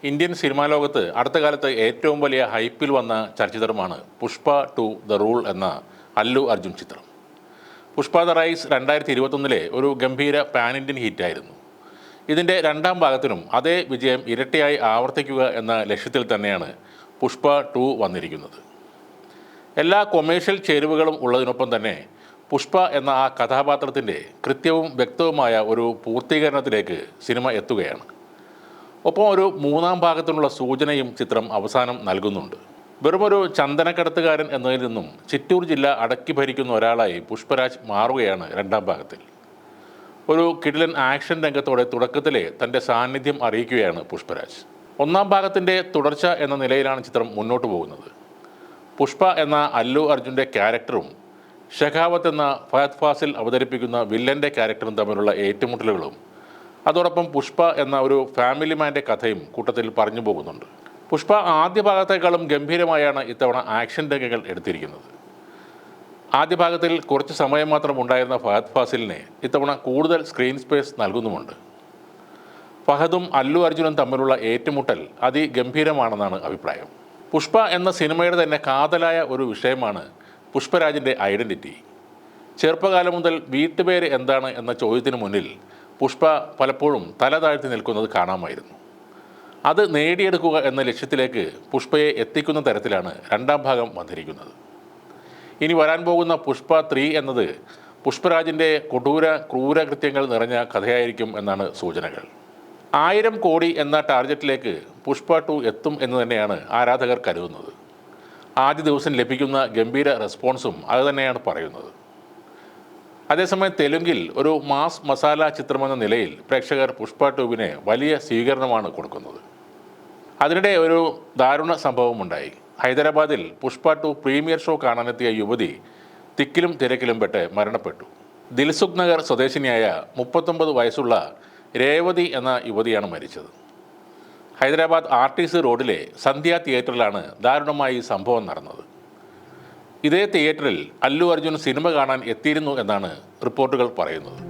Indian cinema ലോകത്ത് അടുത്ത കാലത്ത് ഏറ്റവും വലിയ ഹൈപ്പിൽ വന്ന ചലച്ചിത്രമാണ് പുഷ്പ 2 ദ റൂൾ എന്ന അല്ലു അർജുൻ ചിത്രം. പുഷ്പ ദ റൈസ് 2021 ഒരു ഗംഭീര പാൻ ഇന്ത്യൻ ഹിറ്റായിരുന്നു. ഇതിൻ്റെ രണ്ടാം ഭാഗത്തിനും അതേ വിജയം ഇരട്ടിയായി ആവർത്തിക്കുക എന്ന ലക്ഷ്യത്തിൽ തന്നെയാണ് പുഷ്പ 2 വന്നിരിക്കുന്നത്. എല്ലാ കൊമേഴ്ഷ്യൽ ചേരുവകളും ഉള്ളതിനൊപ്പം തന്നെ പുഷ്പ എന്ന ആ കഥാപാത്രത്തിൻ്റെ കൃത്യവും വ്യക്തവുമായ ഒരു പൂർത്തീകരണത്തിലേക്ക് സിനിമ എത്തുകയാണ്. ഒപ്പം ഒരു മൂന്നാം ഭാഗത്തിനുള്ള സൂചനയും ചിത്രം അവസാനം നൽകുന്നുണ്ട്. വെറുമൊരു ചന്ദനക്കടത്തുകാരൻ എന്നതിൽ നിന്നും ചിറ്റൂർ ജില്ല അടക്കി ഭരിക്കുന്ന ഒരാളായി പുഷ്പരാജ് മാറുകയാണ് രണ്ടാം ഭാഗത്തിൽ. ഒരു കിടിലൻ ആക്ഷൻ രംഗത്തോടെ തുടക്കത്തിലെ തൻ്റെ സാന്നിധ്യം അറിയിക്കുകയാണ് പുഷ്പരാജ്. ഒന്നാം ഭാഗത്തിൻ്റെ തുടർച്ച എന്ന നിലയിലാണ് ചിത്രം മുന്നോട്ട് പോകുന്നത്. പുഷ്പ എന്ന അല്ലു അർജുൻ്റെ ക്യാരക്ടറും ഷെഖാവത്ത് എന്ന ഫഹദ് ഫാസിൽ അവതരിപ്പിക്കുന്ന വില്ലൻ്റെ ക്യാരക്ടറും തമ്മിലുള്ള ഏറ്റുമുട്ടലുകളും അതോടൊപ്പം പുഷ്പ എന്ന ഒരു ഫാമിലി മാൻ്റെ കഥയും കൂട്ടത്തിൽ പറഞ്ഞു പോകുന്നുണ്ട്. പുഷ്പ ആദ്യ ഭാഗത്തേക്കാളും ഗംഭീരമായാണ് ഇത്തവണ ആക്ഷൻ രംഗങ്ങൾ എടുത്തിരിക്കുന്നത്. ആദ്യ ഭാഗത്തിൽ കുറച്ച് സമയം മാത്രം ഉണ്ടായിരുന്ന ഫഹദ് ഫാസിലിനെ ഇത്തവണ കൂടുതൽ സ്ക്രീൻ സ്പേസ് നൽകുന്നുമുണ്ട്. ഫഹദും അല്ലു അർജുനും തമ്മിലുള്ള ഏറ്റുമുട്ടൽ അതിഗംഭീരമാണെന്നാണ് അഭിപ്രായം. പുഷ്പ എന്ന സിനിമയുടെ തന്നെ കാതലായ ഒരു വിഷയമാണ് പുഷ്പരാജിൻ്റെ ഐഡൻറ്റിറ്റി. ചെറുപ്പകാലം മുതൽ വീട്ടുപേര് എന്താണ് എന്ന ചോദ്യത്തിന് മുന്നിൽ പുഷ്പ പലപ്പോഴും തല താഴ്ത്തി നിൽക്കുന്നത് കാണാമായിരുന്നു. അത് നേടിയെടുക്കുക എന്ന ലക്ഷ്യത്തിലേക്ക് പുഷ്പയെ എത്തിക്കുന്ന തരത്തിലാണ് രണ്ടാം ഭാഗം വന്നിരിക്കുന്നത്. ഇനി വരാൻ പോകുന്ന പുഷ്പ 3 എന്നത് പുഷ്പരാജിൻ്റെ കൊടൂര ക്രൂരകൃത്യങ്ങൾ നിറഞ്ഞ കഥയായിരിക്കും എന്നാണ് സൂചനകൾ. 1000 കോടി എന്ന ടാർഗറ്റിലേക്ക് പുഷ്പ 2 എത്തും എന്ന് തന്നെയാണ് ആരാധകർ കരുതുന്നത്. ആദ്യ ദിവസം ലഭിക്കുന്ന ഗംഭീര റെസ്പോൺസും അതുതന്നെയാണ് പറയുന്നത്. അതേസമയം തെലുങ്കിൽ ഒരു മാസ് മസാല ചിത്രമെന്ന നിലയിൽ പ്രേക്ഷകർ പുഷ്പ 2വിന് വലിയ സ്വീകരണമാണ് കൊടുക്കുന്നത്. അതിനിടെ ഒരു ദാരുണ സംഭവമുണ്ടായി. ഹൈദരാബാദിൽ പുഷ്പ 2 പ്രീമിയർ ഷോ കാണാനെത്തിയ യുവതി തിക്കിലും തിരക്കിലും പെട്ട് മരണപ്പെട്ടു. ദിൽസുഖ് നഗർ സ്വദേശിനിയായ 39 വയസ്സുള്ള രേവതി എന്ന യുവതിയാണ് മരിച്ചത്. ഹൈദരാബാദ് RTC റോഡിലെ സന്ധ്യ തിയേറ്ററിലാണ് ദാരുണമായി സംഭവം നടന്നത്. ഇതേ തിയേറ്ററിൽ അല്ലു അർജുൻ സിനിമ കാണാൻ എത്തിയിരുന്നു എന്നാണ് റിപ്പോർട്ടുകൾ പറയുന്നത്.